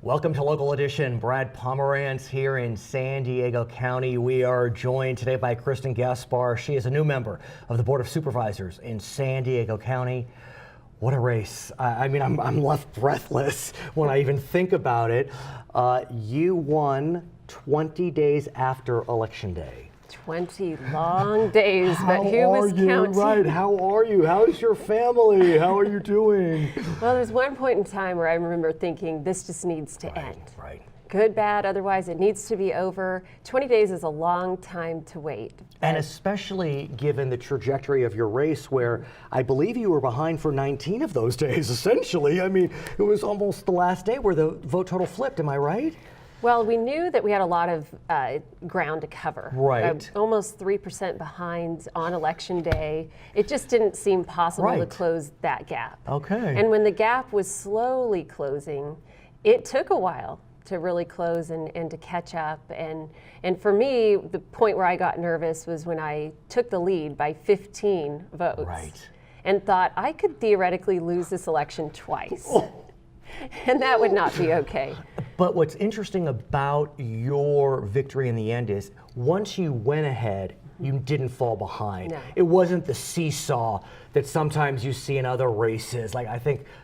Welcome to Local Edition. Brad Pomerance here in San Diego County. We are joined today by Kristin Gaspar. She is a new member of the Board of Supervisors in San Diego County. What a race. I mean, I'm left breathless when I even think about it. You won 20 days after Election Day. 20 long days, but who was counting? Right, how are you? How's your family? How are you doing? Well, there's one point in time where I remember thinking this just needs to end. Right. Good, bad, otherwise it needs to be over. 20 days is a long time to wait. And especially given the trajectory of your race where I believe you were behind for 19 of those days, essentially. I mean, it was almost the last day where the vote total flipped, am I right? Well, we knew that we had a lot of ground to cover. Right. Almost 3% behind on Election Day. It just didn't seem possible to close that gap. Okay. And when the gap was slowly closing, it took a while to really close and to catch up. And for me, the point where I got nervous was when I took the lead by 15 votes. Right. And thought I could theoretically lose this election twice. And that would not be okay. But what's interesting about your victory in the end is once you went ahead, you didn't fall behind. No. It wasn't the seesaw that sometimes you see in other races. Like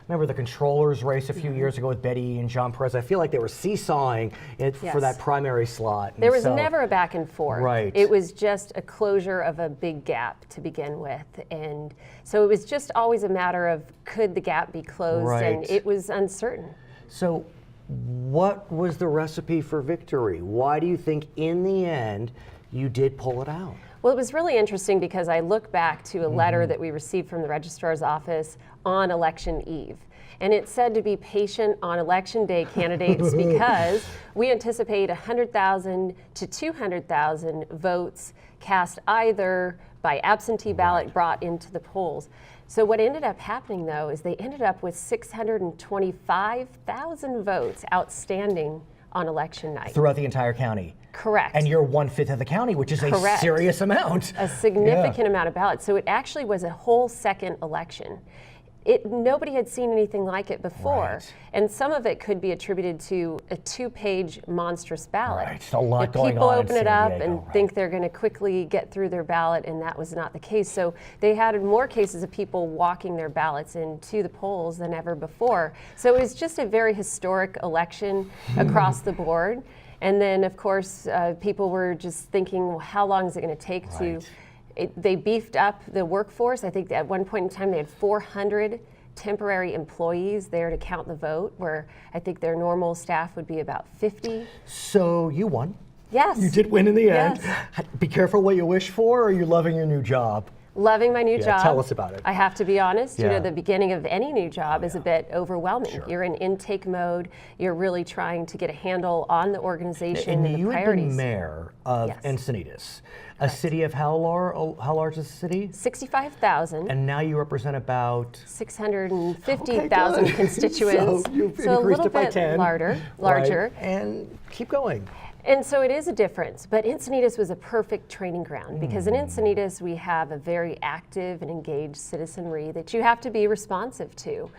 remember the controllers race a few years ago with Betty and John Perez. I feel like they were seesawing it for that primary slot. There was never a back and forth. Right. It was just a closure of a big gap to begin with. And so it was just always a matter of could the gap be closed, and it was uncertain. So what was the recipe for victory? Why do you think in the end you did pull it out? Well, it was really interesting because I look back to a letter that we received from the registrar's office on election eve. And it said to be patient on Election Day, candidates, because we anticipate 100,000 to 200,000 votes cast either by absentee ballot brought into the polls. So what ended up happening, though, is they ended up with 625,000 votes outstanding on election night. Throughout the entire county. Correct. And you're 1/5 of the county, which is a serious amount. A significant amount of ballots. So it actually was a whole second election. Nobody had seen anything like it before. And some of it could be attributed to a 2-page monstrous ballot. Right, a lot going on. People open it up and think they're going to quickly get through their ballot, and that was not the case. So they had more cases of people walking their ballots into the polls than ever before. So it was just a very historic election across the board. And then, of course, people were just thinking, well, how long is it going to take to... They beefed up the workforce. I think at one point in time they had 400 temporary employees there to count the vote, where I think their normal staff would be about 50. So you won. Yes. You did win in the end. Yes. Be careful what you wish for, or are you loving your new job? Loving my new job. Tell us about it. I have to be honest, you know, the beginning of any new job is a bit overwhelming. Sure. You're in intake mode. You're really trying to get a handle on the organization and the you priorities. had been mayor of Encinitas, a city of how large is the city? 65,000. And now you represent about 650,000 constituents. So you've so a increased little it by bit 10. larger. Right. And keep going. And so it is a difference, but Encinitas was a perfect training ground because in Encinitas we have a very active and engaged citizenry that you have to be responsive to.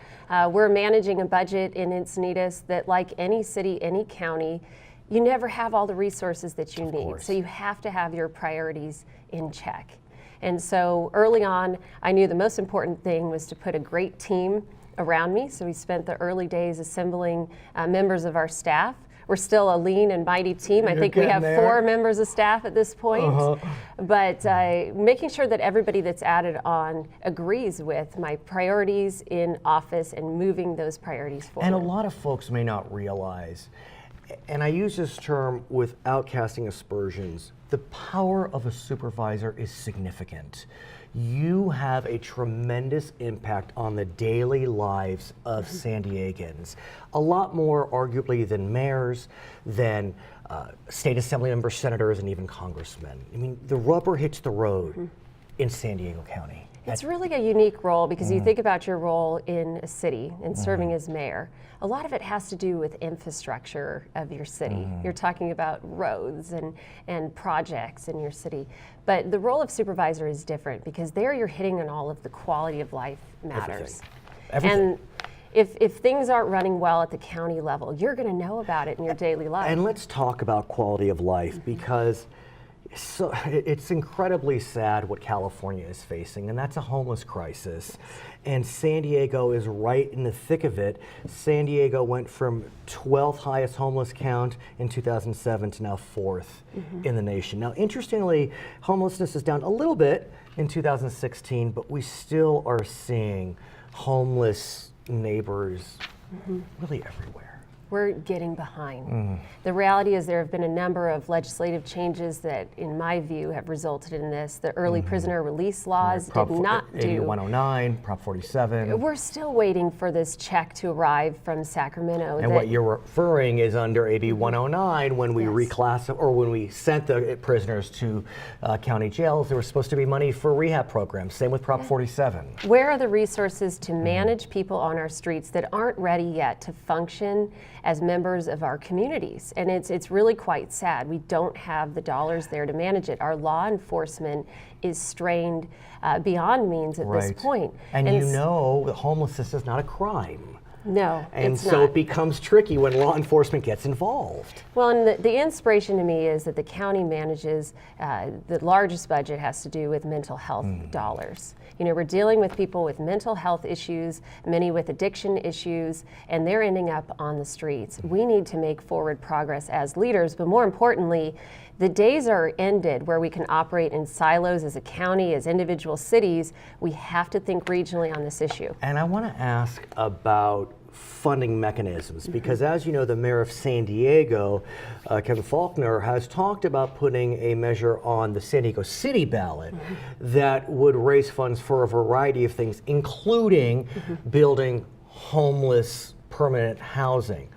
We're managing a budget in Encinitas that, like any city, any county, you never have all the resources that you need. So you have to have your priorities in check. And so early on, I knew the most important thing was to put a great team around me. So we spent the early days assembling members of our staff. We're still a lean and mighty team. I think we have 4 members of staff at this point. But making sure that everybody that's added on agrees with my priorities in office and moving those priorities forward. And a lot of folks may not realize, and I use this term without casting aspersions, the power of a supervisor is significant. You have a tremendous impact on the daily lives of San Diegans. A lot more, arguably, than mayors, than state assembly members, senators, and even congressmen. I mean, the rubber hits the road in San Diego County. It's really a unique role because you think about your role in a city and serving as mayor. A lot of it has to do with infrastructure of your city. You're talking about roads and projects in your city. But the role of supervisor is different because there you're hitting on all of the quality of life matters. Everything. if things aren't running well at the county level, you're going to know about it in your daily life. And let's talk about quality of life, because it's incredibly sad what California is facing, and that's a homeless crisis. And San Diego is right in the thick of it. San Diego went from 12th highest homeless count in 2007 to now 4th in the nation. Now, interestingly, homelessness is down a little bit in 2016, but we still are seeing homeless neighbors really everywhere. We're getting behind. The reality is there have been a number of legislative changes that, in my view, have resulted in this. The early prisoner release laws did not do. AB 109, Prop 47. We're still waiting for this check to arrive from Sacramento. And what you're referring is under AB 109, when we or when we sent the prisoners to county jails, there was supposed to be money for rehab programs. Same with Prop 47. Where are the resources to manage people on our streets that aren't ready yet to function as members of our communities? And it's really quite sad. We don't have the dollars there to manage it. Our law enforcement is strained beyond means at this point. And you know that homelessness is not a crime. No, and it's so not. it becoms tricky when law enforcement gets involved. Well, and the inspiration to me is that the county manages, the largest budget has to do with mental health dollars. You know, we're dealing with people with mental health issues, many with addiction issues, and they're ending up on the streets. We need to make forward progress as leaders, but more importantly, the days are ended where we can operate in silos as a county, as individual cities. We have to think regionally on this issue. And I want to ask about funding mechanisms, because as you know, the mayor of San Diego, Kevin Faulconer, has talked about putting a measure on the San Diego City ballot that would raise funds for a variety of things, including building homeless permanent housing.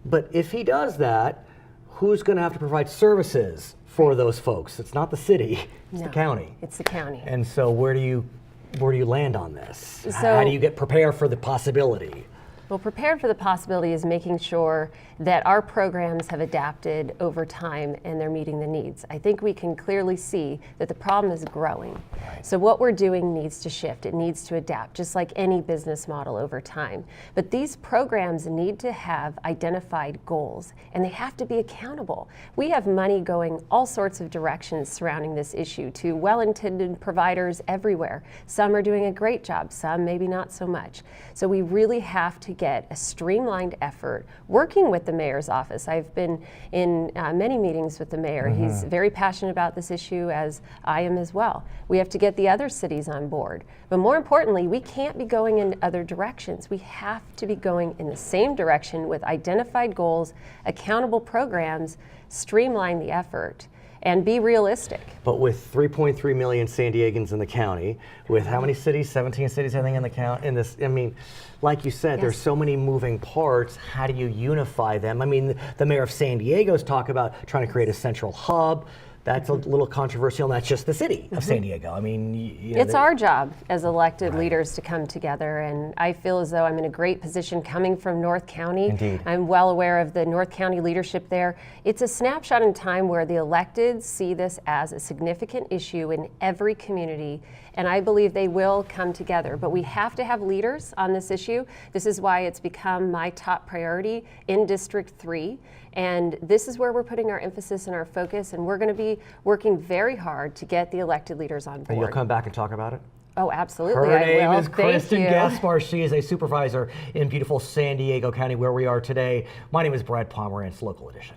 But if he does that, who's going to have to provide services for those folks? It's not the city, it's the county. It's the county. And so where do you land on this? So, how do you get prepared for the possibility? Well, prepared for the possibility is making sure that our programs have adapted over time and they're meeting the needs. I think we can clearly see that the problem is growing. So what we're doing needs to shift. It needs to adapt, just like any business model over time. But these programs need to have identified goals, and they have to be accountable. We have money going all sorts of directions surrounding this issue to well-intended providers everywhere. Some are doing a great job, some maybe not so much. So we really have to get a streamlined effort working with the mayor's office. I've been in many meetings with the mayor. He's very passionate about this issue, as I am as well. We have to get the other cities on board. But more importantly, we can't be going in other directions. We have to be going in the same direction with identified goals, accountable programs, streamline the effort, and be realistic. But with 3.3 million San Diegans in the county, with how many cities? 17 cities, I think, in the county. In this, I mean, like you said, there's so many moving parts. How do you unify them? I mean, the mayor of San Diego's talk about trying to create a central hub. That's a little controversial, and that's just the city of San Diego. I mean, you know, it's our job as elected leaders to come together, and I feel as though I'm in a great position coming from North County. Indeed. I'm well aware of the North County leadership there. It's a snapshot in time where the elected see this as a significant issue in every community, and I believe they will come together. But we have to have leaders on this issue. This is why it's become my top priority in District 3. And this is where we're putting our emphasis and our focus, and we're going to be working very hard to get the elected leaders on board. And you'll come back and talk about it? Oh, absolutely. Her name is Thank Kristin you. Gaspar. She is a supervisor in beautiful San Diego County, where we are today. My name is Brad Pomerance, Local Edition.